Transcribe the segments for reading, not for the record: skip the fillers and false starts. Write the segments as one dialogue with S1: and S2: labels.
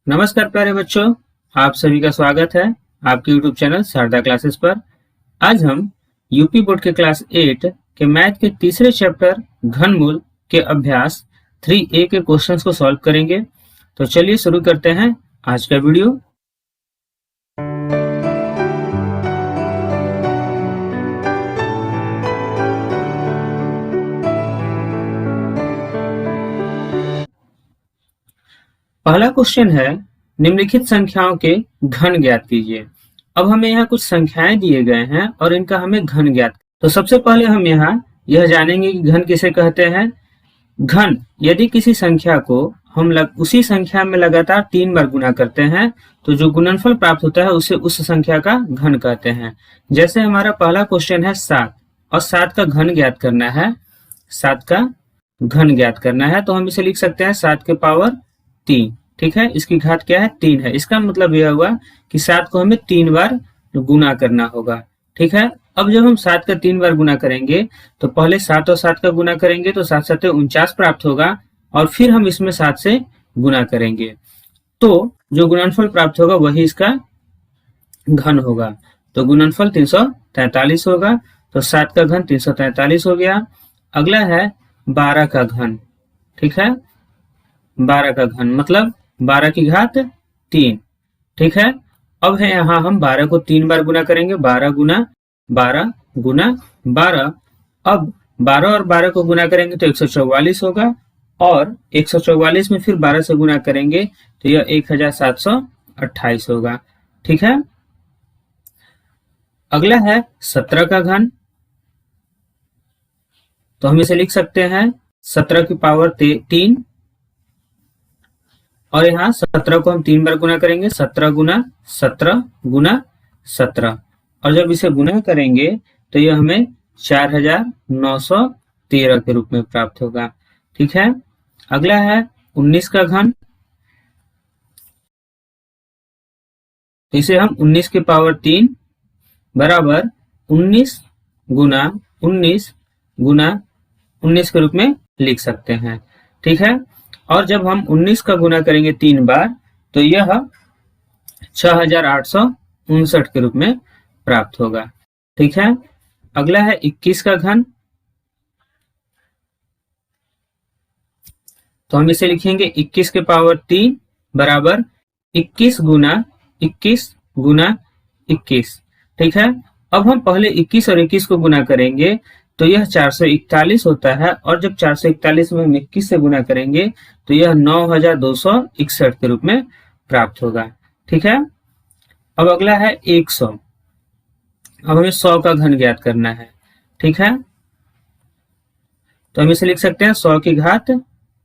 S1: नमस्कार प्यारे बच्चों, आप सभी का स्वागत है आपके YouTube चैनल शारदा क्लासेस पर। आज हम यूपी बोर्ड के क्लास 8 के मैथ के तीसरे चैप्टर घनमूल के अभ्यास 3A के क्वेश्चंस को सॉल्व करेंगे। तो चलिए शुरू करते हैं आज का वीडियो। पहला क्वेश्चन है, निम्नलिखित संख्याओं के घन ज्ञात कीजिए। अब हमें यहाँ कुछ संख्याएं दिए गए हैं और इनका हमें घन ज्ञात। तो सबसे पहले हम यहाँ यह जानेंगे कि घन किसे कहते हैं। घन यदि किसी संख्या को हम उसी संख्या में लगातार 3 बार गुना करते हैं तो जो गुणनफल प्राप्त होता है उसे उस संख्या का घन कहते हैं। जैसे हमारा पहला क्वेश्चन है 7 और 7 का घन ज्ञात करना है। 7 का घन ज्ञात करना है तो हम इसे लिख सकते हैं 7 के पावर 3। ठीक है, इसकी घात क्या है? 3 है। इसका मतलब यह हुआ कि 7 को हमें 3 बार गुना करना होगा। ठीक है, अब जब हम 7 का 3 बार गुना करेंगे तो पहले 7 और 7 का गुना करेंगे तो 7 7 49 प्राप्त होगा और फिर हम इसमें 7 से गुना करेंगे तो जो गुणनफल प्राप्त होगा वही इसका घन होगा। तो गुणनफल 343 होगा। तो 7 का घन 343 हो गया। अगला है 12 का घन। ठीक है, 12 का घन मतलब 12 की घात 3। ठीक है, अब है यहाँ हम 12 को 3 बार गुना करेंगे। 12 गुना 12 गुना 12। अब 12 और 12 को गुना करेंगे तो 144 होगा और 144 में फिर 12 से गुना करेंगे तो यह 1728 होगा। ठीक है, अगला है 17 का घन। तो हम इसे लिख सकते हैं 17 की पावर 3 और यहाँ 17 को हम 3 बार गुना करेंगे। 17 गुना 17 गुना 17 और जब इसे गुना करेंगे तो यह हमें 4913 के रूप में प्राप्त होगा। ठीक है, अगला है 19 का घन। तो इसे हम 19 के पावर 3 बराबर 19 गुना 19 गुना 19 के रूप में लिख सकते हैं। ठीक है, और जब हम 19 का गुना करेंगे 3 बार तो यह 6859 के रूप में प्राप्त होगा। ठीक है, अगला है 21 का घन। तो हम इसे लिखेंगे 21 के पावर 3 बराबर 21 गुना 21 गुना 21। ठीक है, अब हम पहले 21 और 21 को गुना करेंगे तो यह 441 होता है और जब 441 में हम 21 से गुना करेंगे तो यह 9261 के रूप में प्राप्त होगा। ठीक है, अब अगला है 100। अब हमें 100 का घन ज्ञात करना है। ठीक है, तो हम इसे लिख सकते हैं 100 की घात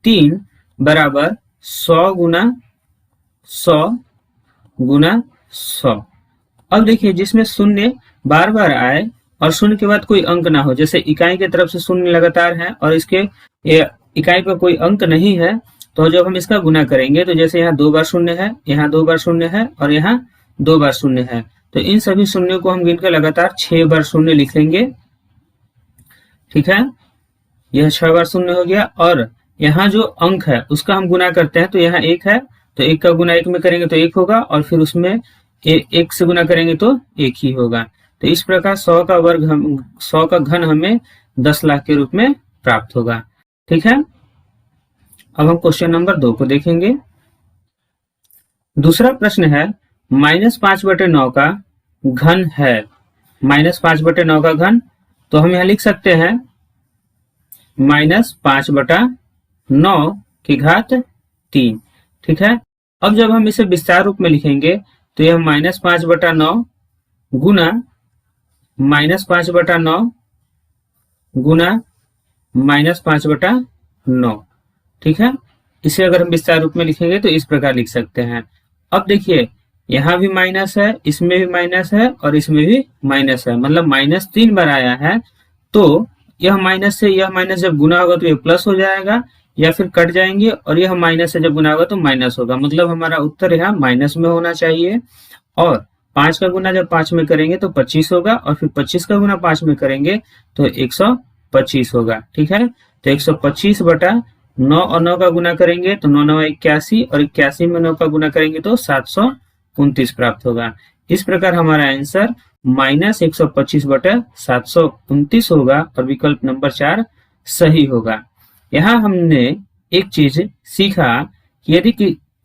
S1: 3 बराबर 100 गुना 100 गुना 100। अब देखिए जिसमें शून्य बार बार आए और शून्य के बाद कोई अंक ना हो, जैसे इकाई की तरफ से शून्य लगातार है और इसके इकाई पर कोई अंक नहीं है, तो जब हम इसका गुना करेंगे तो जैसे यहाँ 2 बार शून्य है, यहाँ 2 बार शून्य है और यहाँ 2 बार शून्य है, तो इन सभी शून्यों को हम गिनकर लगातार 6 बार शून्य लिख लेंगे। ठीक है, यह 6 बार शून्य हो गया और यहाँ जो अंक है उसका हम गुना करते हैं तो यहाँ 1 है तो 1 का गुना 1 में करेंगे तो 1 होगा और फिर उसमें 1 से गुना करेंगे तो 1 ही होगा। तो इस प्रकार 100 का घन हमें 10 लाख के रूप में प्राप्त होगा। ठीक है, अब हम क्वेश्चन नंबर 2 को देखेंगे। दूसरा प्रश्न है -5/9 का घन है। -5/9 का घन, तो हम यहाँ लिख सकते हैं -5/9 की घात 3। ठीक है, अब जब हम इसे विस्तार रूप में लिखेंगे तो यह -5/9 गुना -5/9 गुना -5/9। ठीक है, इसे अगर हम विस्तार रूप में लिखेंगे तो इस प्रकार लिख सकते हैं। अब देखिए यहाँ भी माइनस है, इसमें भी माइनस है और इसमें भी माइनस है, मतलब -3 बार आया है। तो यह माइनस से यह माइनस जब गुना होगा तो यह प्लस हो जाएगा या फिर कट जाएंगे और यह माइनस से जब गुना होगा तो माइनस होगा, मतलब हमारा उत्तर यहाँ माइनस में होना चाहिए। और 5 का गुना जब 5 में करेंगे तो 25 होगा और फिर 25 का गुना 5 में करेंगे तो 125 होगा। ठीक है, तो 125 बटा 9 और 9 का गुना करेंगे तो 9 9 81, और 81 में 9 का गुना करेंगे तो 729 प्राप्त होगा। इस प्रकार हमारा आंसर -125/729 होगा और विकल्प नंबर 4 सही होगा। यहाँ हमने एक चीज सीखा कि यदि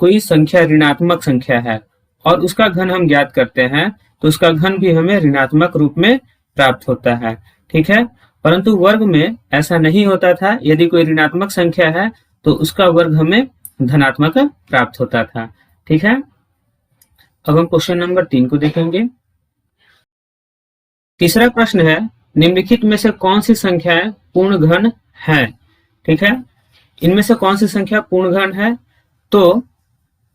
S1: कोई संख्या ऋणात्मक संख्या है और उसका घन हम ज्ञात करते हैं तो उसका घन भी हमें ऋणात्मक रूप में प्राप्त होता है, ठीक है। परंतु वर्ग में ऐसा नहीं होता था। यदि कोई ऋणात्मक संख्या है तो उसका वर्ग हमें धनात्मक प्राप्त होता था, ठीक है। अब हम क्वेश्चन नंबर 3 को देखेंगे। तीसरा प्रश्न है, निम्नलिखित में से कौन सी संख्याएं पूर्ण घन है, ठीक है। इनमें से कौन सी संख्या पूर्ण घन है? तो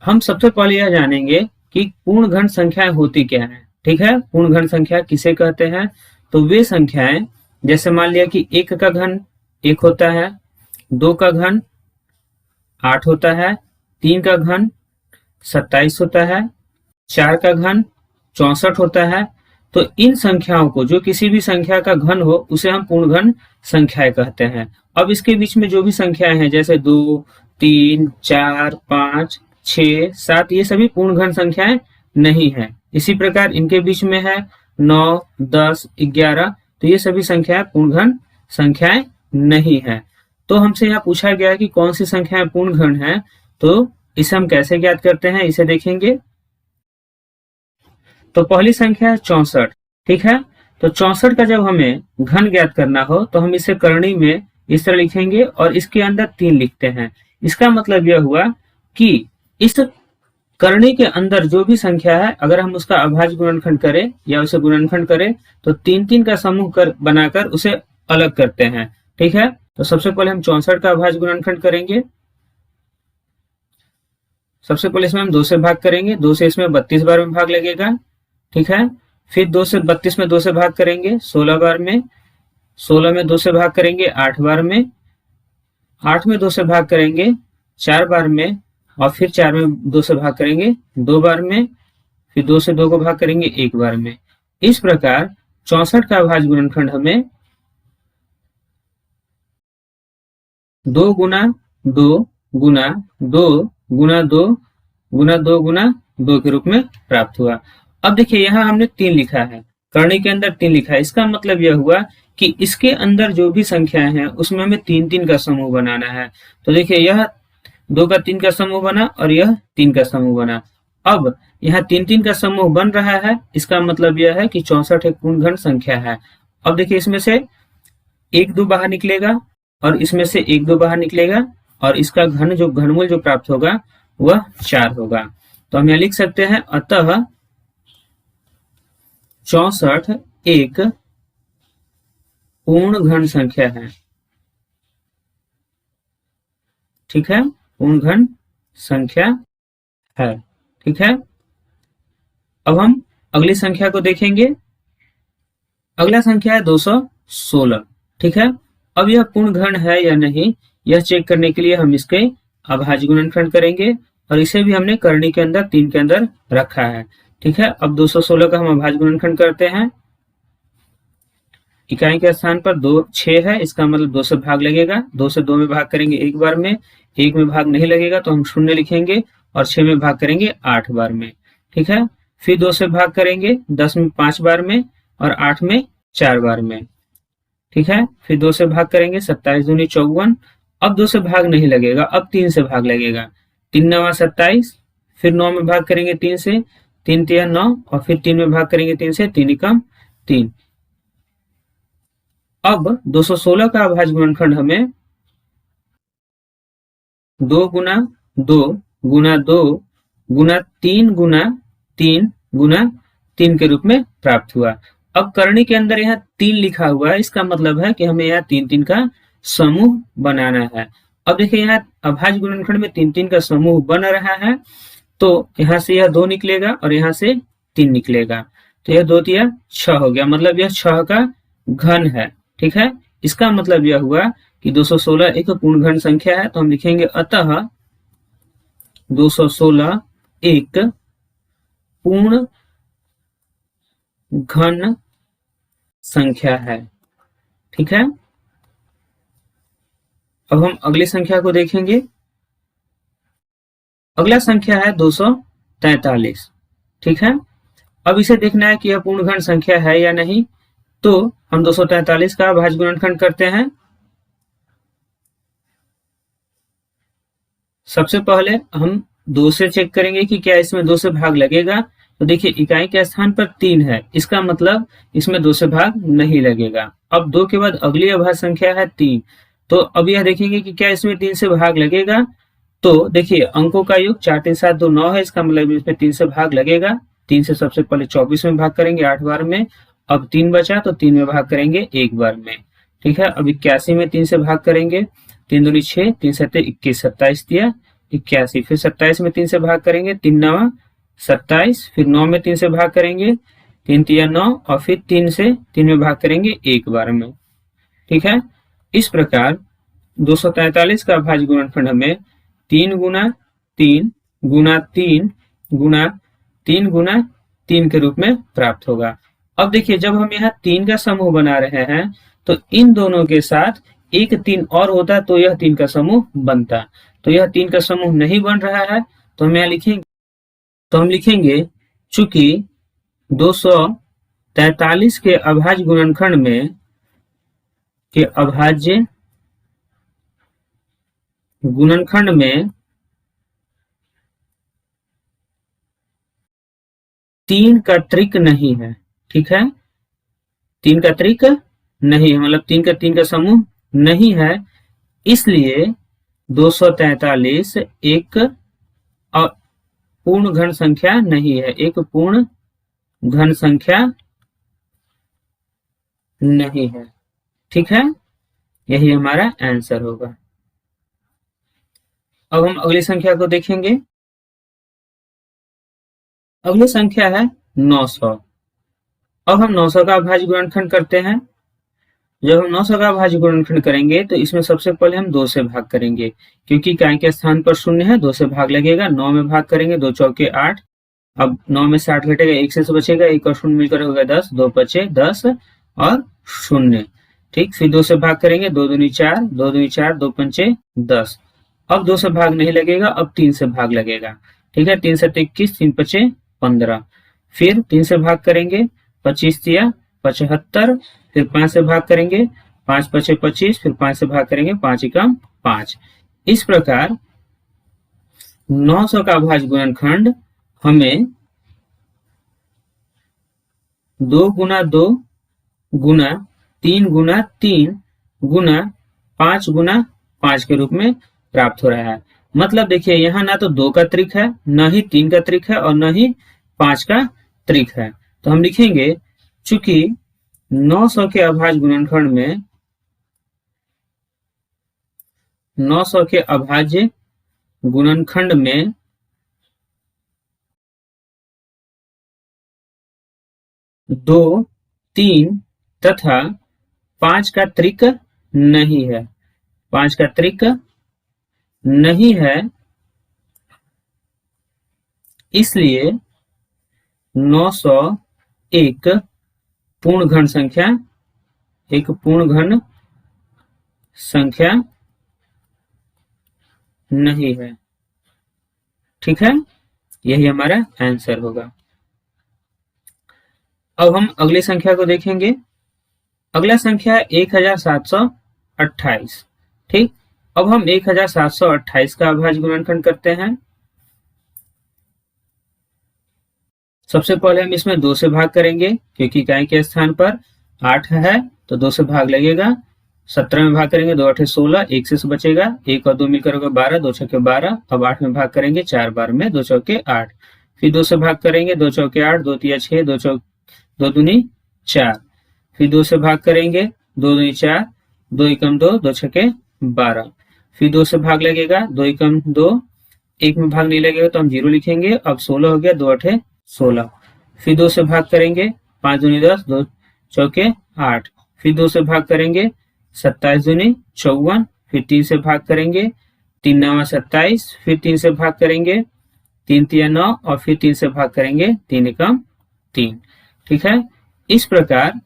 S1: हम सबसे पहले यह जानेंगे कि पूर्ण घन संख्याएं होती क्या है, ठीक है। पूर्ण घन संख्या किसे कहते हैं? तो वे संख्याएं, जैसे मान लिया कि 1 का घन 1 होता है, 2 का घन 8 होता है, 3 का घन 27 होता है, 4 का घन 64 होता है। तो इन संख्याओं को, जो किसी भी संख्या का घन हो, उसे हम पूर्ण घन संख्याएं कहते हैं। अब इसके बीच में जो भी संख्याएं हैं जैसे 2, 3, 4, 5, 6, 7, ये सभी पूर्ण घन संख्याएं नहीं है। इसी प्रकार इनके बीच में है 9, 10, 11, तो ये सभी संख्याएं पूर्ण घन संख्याएं नहीं है। तो हमसे यहाँ पूछा गया है कि कौन सी संख्याएं पूर्ण घन है, तो इसे हम कैसे ज्ञात करते हैं, इसे देखेंगे। तो पहली संख्या है 64, ठीक है। तो 64 का जब हमें घन ज्ञात करना हो तो हम इसे करनी में इस तरह लिखेंगे और इसके अंदर 3 लिखते हैं। इसका मतलब यह हुआ कि इस करनी के अंदर जो भी संख्या है, अगर हम उसका अभाज्य गुणनखंड करें या उसे गुणनखंड करें तो 3 का समूह बनाकर उसे अलग करते हैं, ठीक है। तो सबसे पहले हम 64 का अभाज्य गुणनखंड करेंगे। सबसे पहले इसमें हम 2 से भाग करेंगे, 2 से इसमें 32 बार में भाग लगेगा, ठीक है। फिर 2 से 32 में 2 से भाग करेंगे 16 बार में, 16 में 2 से भाग करेंगे 8 बार में, 8 में 2 से भाग करेंगे 4 बार में, और फिर 4 में 2 से भाग करेंगे 2 बार में, फिर 2 से 2 को भाग करेंगे 1 बार में। इस प्रकार 64 का अभाज्य गुणनखंड हमें 2 गुना 2 गुना 2 गुना 2 गुना 2 गुना 2 के रूप में प्राप्त हुआ। अब देखिए यहाँ हमने 3 लिखा है, करनी के अंदर 3 लिखा है। इसका मतलब यह हुआ कि इसके अंदर जो भी संख्याएं हैं उसमें हमें 3 का समूह बनाना है। तो देखिए यह 2 का 3 का समूह बना और यह 3 का समूह बना। अब यहाँ 3 का समूह बन रहा है, इसका मतलब यह है कि 64 एक पूर्ण घन संख्या है। अब देखिए इसमें से 1 2 बाहर निकलेगा और इसमें से 1 2 बाहर निकलेगा और इसका घनमूल जो प्राप्त होगा वह 4 होगा। तो हम यहाँ लिख सकते हैं, अतः 64 एक पूर्ण घन संख्या है, ठीक है। पूर्ण घन संख्या है, ठीक है। अब हम अगली संख्या को देखेंगे। अगला संख्या है 216, ठीक है। अब यह पूर्ण घन है या नहीं, यह चेक करने के लिए हम इसके अभाज्य गुणनखंड करेंगे और इसे भी हमने करनी के अंदर 3 के अंदर रखा है, ठीक है। अब 216 का हम अभाज्य गुणनखंड करते हैं। इकाई के स्थान पर 2 6 है, इसका मतलब 2 से भाग लगेगा। 2 से 2 में भाग करेंगे 1 बार में, 1 में भाग नहीं लगेगा तो हम 0 लिखेंगे और 6 में भाग करेंगे 8 बार में, ठीक है। फिर 2 से भाग करेंगे 10 में 5 बार में और 8 में 4 बार में, ठीक है। फिर 2 से भाग करेंगे 27 दूनी 54। अब 2 से भाग नहीं लगेगा, अब 3 से भाग लगेगा। 3 9 27, फिर 9 में भाग करेंगे 3 से, 3 3 9 और फिर 3 में भाग करेंगे 3 से, 3 एकम 3। अब 216 का अभाज्य गुणनखंड हमें 2 गुना 2 गुना 2 गुना 3 गुना 3 गुना 3 के रूप में प्राप्त हुआ। अब करनी के अंदर यहाँ 3 लिखा हुआ है, इसका मतलब है कि हमें यहाँ 3 का समूह बनाना है। अब देखिए यहाँ अभाज्य गुणनखंड में 3 का समूह बन रहा है, तो यहाँ से यह 2 निकलेगा और यहाँ से 3 निकलेगा, तो यह 2 3 6 हो गया, मतलब यह 6 का घन है, ठीक है। इसका मतलब यह हुआ कि 216 एक पूर्ण घन संख्या है, तो हम लिखेंगे अतः 216 एक पूर्ण घन संख्या है, ठीक है। अब हम अगली संख्या को देखेंगे। अगला संख्या है 243। ठीक है, अब इसे देखना है कि यह पूर्ण घन संख्या है या नहीं। तो हम 243 का भाज्य गुणनखंड करते हैं। सबसे पहले हम 2 से चेक करेंगे कि क्या इसमें 2 से भाग लगेगा। तो देखिए इकाई के स्थान पर 3 है, इसका मतलब इसमें 2 से भाग नहीं लगेगा। अब 2 के बाद अगली अभाज्य संख्या है 3। तो अब यह देखेंगे कि क्या इसमें 3 से भाग लगेगा। तो देखिए अंकों का योग 4 3 7 2 9 है, इसका मतलब इसमें 3 से भाग लगेगा। 3 से सबसे पहले 24 में भाग करेंगे 8 बार में। अब 3 बचा तो 3 में भाग करेंगे 1 बार में। ठीक है, अब 81 में 3 से भाग करेंगे। 3 दूनी 6, 3 सत्ते 21, 27 दिया 81। फिर 27 में 3 से भाग करेंगे, 3 नवा 27। फिर 9 में 3 से भाग करेंगे, 3 तिया 9, और फिर 3 से 3 में भाग करेंगे 1 बार में। ठीक है, इस प्रकार 243 का भाज्य गुणनखंड हमें 3 गुना 3 गुना 3 गुना 3 गुना 3 के रूप में प्राप्त होगा। अब देखिए जब हम यहाँ 3 का समूह बना रहे हैं तो इन दोनों के साथ एक 3 और होता तो यह 3 का समूह बनता। तो यह 3 का समूह नहीं बन रहा है, तो हम यहाँ लिखेंगे, तो हम लिखेंगे चूंकि 243 के अभाज्य गुणनखंड में के अभाज्य गुणनखंड में 3 का त्रिक नहीं है। ठीक है, 3 का त्रिक नहीं है, मतलब 3 का समूह नहीं है, इसलिए 243 एक पूर्ण घन संख्या नहीं है, एक पूर्ण घन संख्या नहीं है। ठीक है, यही हमारा आंसर होगा। अब हम अगली संख्या को देखेंगे। अगली संख्या है 900। अब हम 900 का अभाज्य गुणनखंड करते हैं। जब हम 900 का अभाज्य गुणनखंड करेंगे तो इसमें सबसे पहले हम 2 से भाग करेंगे, क्योंकि इकाई के स्थान पर 0 है, 2 से भाग लगेगा। 9 में भाग करेंगे, 2 चौके 8। अब 9 में से 8 घटेगा, 1 से बचेगा, 1 और 0 मिलकर होगा 10, 2 बचे 10 और 0। ठीक, फिर 2 से भाग करेंगे, 2 दूनी 4, 2 दूनी 4, 2 पंचे 10। अब 2 से भाग नहीं लगेगा, अब 3 से भाग लगेगा। ठीक है, 3 सत्ते 21, 3 पचे 15। फिर 3 से भाग करेंगे, 25 दिया 75। फिर 5 से भाग करेंगे, 5 पचे 25। फिर 5 से भाग करेंगे, 5 एकम 5। इस प्रकार 900 का अभाज्य गुणनखंड हमें 2 गुना 2 गुना 3 गुना 3 गुना 5 गुना 5 के रूप में प्राप्त हो रहा है। मतलब देखिए यहाँ ना तो 2 का त्रिक है, न ही 3 का त्रिक है, और न ही 5 का त्रिक है। तो हम लिखेंगे चूंकि 900 के अभाज्य गुणनखंड में 900 के अभाज्य गुणनखंड में 2, 3 तथा 5 का त्रिक नहीं है, 5 का त्रिक नहीं है, इसलिए 900 एक पूर्ण घन संख्या, एक पूर्ण घन संख्या नहीं है। ठीक है, यही हमारा आंसर होगा। अब हम अगली संख्या को देखेंगे। अगला संख्या है 1728। ठीक, अब हम 1728 का अभाज्य गुणनखंड करते हैं। सबसे पहले हम इसमें 2 से भाग करेंगे, क्योंकि इकाई के स्थान पर 8 है तो 2 से भाग लगेगा। 17 में भाग करेंगे, 2 8 16, 1 से बचेगा, 1 और 2 मिलकर होगा 12, 2 छक्के 12। अब 8 में भाग करेंगे 4 बार में, 2 चौके 8। फिर 2 से भाग करेंगे, 2 चौके 8, 2 तिया 6, 2 दूनी 4। फिर 2 से भाग करेंगे, 2 दूनी 4, 2 एकम 2, 2 छक्के 12। फिर 2 से भाग लगेगा, 2 एकम 2, 1 में भाग नहीं लगेगा तो हम 0 लिखेंगे। अब 16 हो गया, 2 8 16। फिर 2 से भाग करेंगे, 5 दूनी 10, 2 चौके 8। फिर 2 से भाग करेंगे, 27 दूनी 54। फिर 3 से भाग करेंगे, 3 नवा 27। फिर 3 से भाग करेंगे, 3 तिया 9, और फिर 3 से भाग करेंगे, 3 एकम 3। ठीक है, इस प्रकार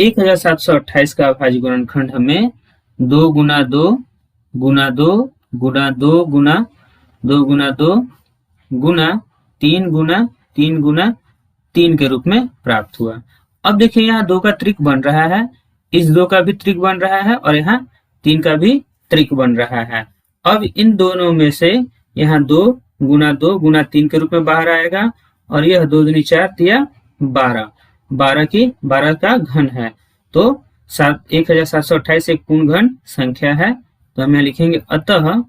S1: 1728 का अभाज्य गुणनखंड हमें 2 गुना 2 गुना 2 गुना 2 गुना 2 गुना 2 गुना 3 गुना 3 गुना 3 के रूप में प्राप्त हुआ। अब देखिए यहाँ 2 का त्रिक बन रहा है, इस 2 का भी त्रिक बन रहा है और यहाँ 3 का भी त्रिक बन रहा है। अब इन दोनों में से यहाँ 2 गुना 3 के रूप में बाहर आएगा और यह 2 दूनी 4 तिया 12, 12 का घन है। तो 1728 एक पूर्ण घन संख्या है, तो हम यहाँ लिखेंगे अतः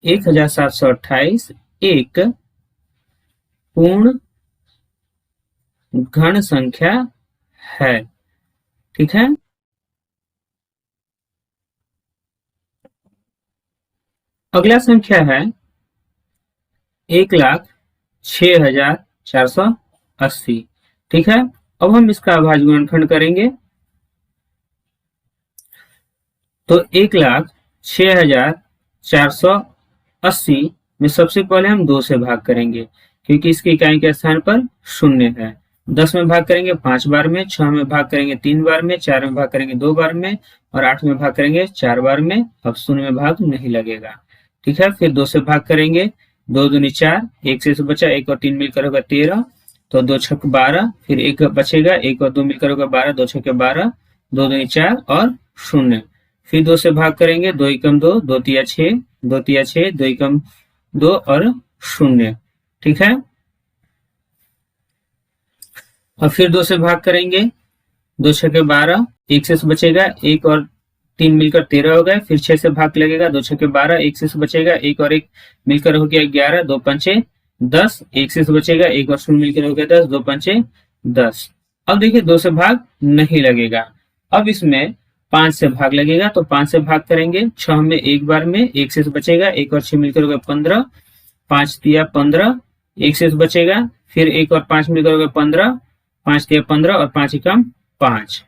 S1: 1728 एक पूर्ण घन संख्या है। ठीक है, अगला संख्या है 1,06,480। ठीक है, अब हम इसका अभाज्य गुणनखंड करेंगे तो 1,06,480 में सबसे पहले हम 2 से भाग करेंगे क्योंकि इसकी इकाई के स्थान पर 0 है। 10 में भाग करेंगे 5 बार में, 6 में भाग करेंगे 3 बार में, 4 में भाग करेंगे 2 बार में और 8 में भाग करेंगे 4 बार में। अब 0 में भाग नहीं लगेगा। ठीक है, फिर 2 से भाग करेंगे, 2 दूनी 4, 1 से बचा, 1 और 3 मिलकर होगा 13, तो 2 छक 12, फिर 1 बचेगा, 1 और 2 मिलकर होगा 12, 2 छक 12, 2 दूनी 4 और 0। फिर 2 से भाग करेंगे, 2 एकम 2, 2 तिया 6, 2 तिया 6, 2 एकम 2 और 0। ठीक है, और फिर 2 से भाग करेंगे, 2 छके 12, 1 से बचेगा, 1 और 3 मिलकर 13 हो गए। फिर 6 से भाग लगेगा, 2 छके 12, 1 से बचेगा, 1 और 1 मिलकर हो गया 11, 2 पंचे 10, 1 से बचेगा, 1 और 0 मिलकर हो गया 10, 2 पंचे 10। अब देखिए 2 से भाग नहीं लगेगा। अब इसमें 5 से भाग लगेगा, तो 5 से भाग करेंगे, 6 में 1 बार में, 1 से बचेगा, 1 और 6 मिलकर हो गया 15, 5 तिया 15, 1 से बचेगा, फिर 1 और 5 मिलकर हो गया 15, 5 तिया 15 और 5 एकम 5।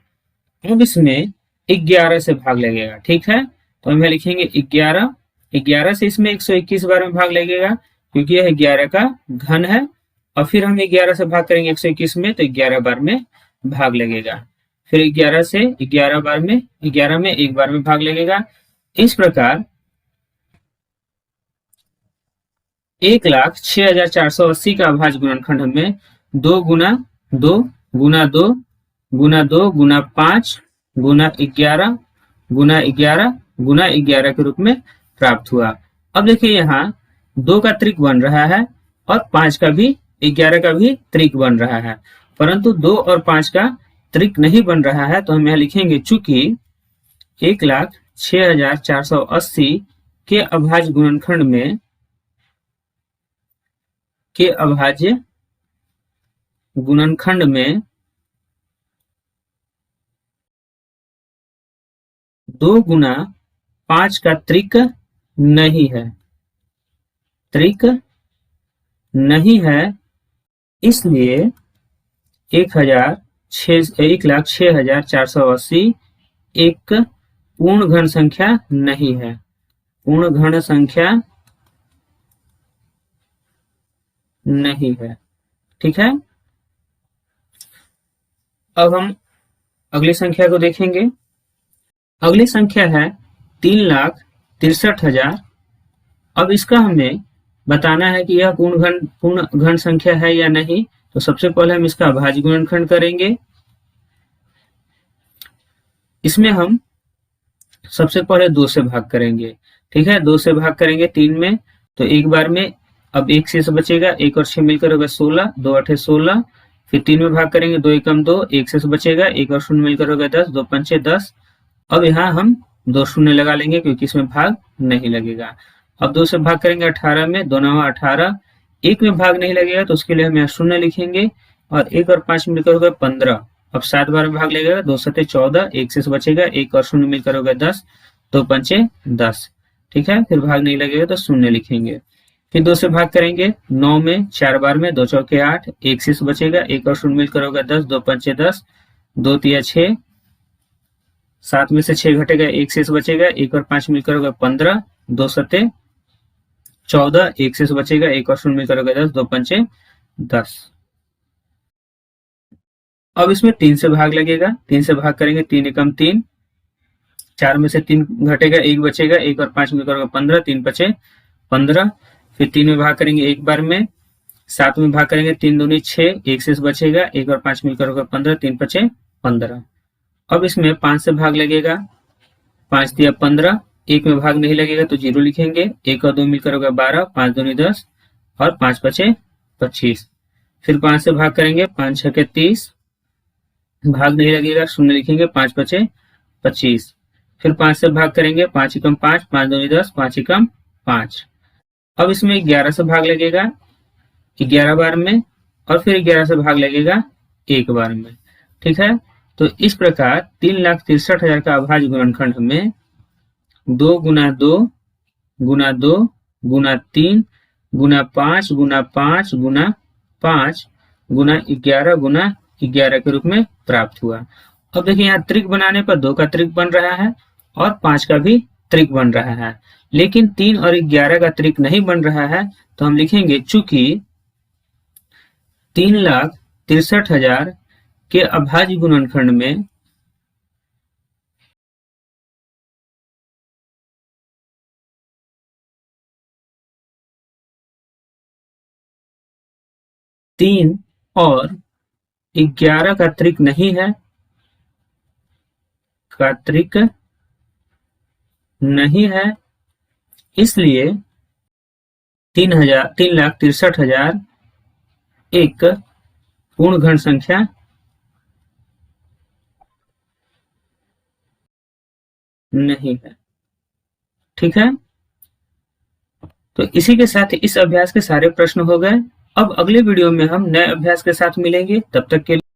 S1: अब इसमें 11 से भाग लगेगा। ठीक है, तो हम लिखेंगे 11, 11 से इसमें 121 बार में भाग लगेगा क्योंकि यह 11 का घन है। और फिर हम 11 से भाग करेंगे 121 में, तो 11 बार में भाग लगेगा। फिर 11 से 11 बार में, 11 में 1 बार में भाग लगेगा। इस प्रकार 1,06,480 का अभाज्य गुणनखंड हमें 2 गुना 2 गुना 2 गुना 2 गुना 5 गुना 11 गुना 11 गुना 11 के रूप में प्राप्त हुआ। अब देखिए यहाँ 2 का त्रिक बन रहा है और 5 का भी, 11 का भी त्रिक बन रहा है, परंतु 2 और 5 का त्रिक नहीं बन रहा है। तो हम यहाँ लिखेंगे चूंकि 1,06,480 के अभाज्य गुणनखंड में, के अभाज्य गुणनखंड में 2 गुना 5 का त्रिक नहीं है, त्रिक नहीं है, इसलिए 1,06,480 एक पूर्ण घन संख्या नहीं है, पूर्ण घन संख्या नहीं है। ठीक है, अब हम अगली संख्या को देखेंगे। अगली संख्या है 3,63,000। अब इसका हमें बताना है कि यह पूर्ण घन संख्या है या नहीं। तो सबसे पहले हम इसका अभाज्य गुणनखंड करेंगे। इसमें हम सबसे पहले 2 से भाग करेंगे। ठीक है, 2 से भाग करेंगे 3 में, तो 1 बार में, अब 1 से बचेगा, 1 और 6 मिलकर होगा 16, 2 8 16, फिर 3 में भाग करेंगे, 2 एकम 2, 1 से बचेगा, 1 और 0 मिलकर होगा 10, 2 पंचे 10। अब यहाँ हम 2 शून्य लगा लेंगे क्योंकि इसमें भाग नहीं लगेगा। अब 2 से भाग करेंगे 18 में, 2 9 18, 1 में भाग नहीं लगेगा तो उसके लिए हम यहाँ 0 लिखेंगे और 1 और 5 मिलकर होगा 15। अब 7 बार में भाग लगेगा, 2 7 14, 1 से बचेगा, 1 और 0 मिलकर होगा 10, 2 पंचे 10। ठीक है, फिर भाग नहीं लगेगा तो 0 लिखेंगे। फिर 2 से भाग करेंगे 9 में, 4 बार में, 2 चौके 8, 1 से बचेगा, 1 और 0 मिलकर होगा 10, 2 पंचे 10, 2 तिया 6, 7 में से 6 घटेगा, 1 से बचेगा, 1 और 5 मिलकर होगा 15, 2 सते 14, 1 से बचेगा, 1 और 0 मिलकर होगा 10, 2 पंचे 10। अब इसमें 3 से भाग लगेगा, 3 से भाग करेंगे 3 एकम 3, 4 में से 3 घटेगा, 1 बचेगा, 1 और 5 मिलकर होगा 15, 3 बचे 15, फिर 3 में भाग करेंगे एक बार में, 7 में भाग करेंगे 3 दूनी 6, 1 से बचेगा, 1 और 5 मिलकर होगा 15, 3 बचे 15। अब इसमें 5 से भाग लगेगा, 5 दिया 15, 1 में भाग नहीं लगेगा तो 0 लिखेंगे, 1 और 2 मिलकर होगा 12, 5 दूनी 10 और 5 बचे 25। फिर 5 से भाग करेंगे, 5 छके 30, भाग नहीं लगेगा, 0 लिखेंगे, 5 बचे 25। फिर 5 से भाग करेंगे, 5 एकम 5, 5 दूनी 10, 5 एकम 5। अब इसमें 11 से भाग लगेगा 11 बार में, और फिर 11 से भाग लगेगा एक बार में। ठीक है, तो इस प्रकार 3,63,000 का अभाज्य गुणनखंड हमें 2 गुना 2 गुना 2 गुना 3 गुना 5 गुना 5 गुना 5 गुना 11 गुना 11 के रूप में प्राप्त हुआ। अब देखिए यहाँ त्रिक बनाने पर 2 का त्रिक बन रहा है और 5 का भी त्रिक बन रहा है, लेकिन 3 और 11 का त्रिक नहीं बन रहा है, तो हम लिखेंगे चूंकि 3,63,000 के अभाज्य गुणनखंड में तीन और 11 का त्रिक नहीं है, का त्रिक नहीं है, इसलिए 3,63,000 एक पूर्ण घन संख्या नहीं है। ठीक है, तो इसी के साथ इस अभ्यास के सारे प्रश्न हो गए। अब अगले वीडियो में हम नए अभ्यास के साथ मिलेंगे, तब तक के लिए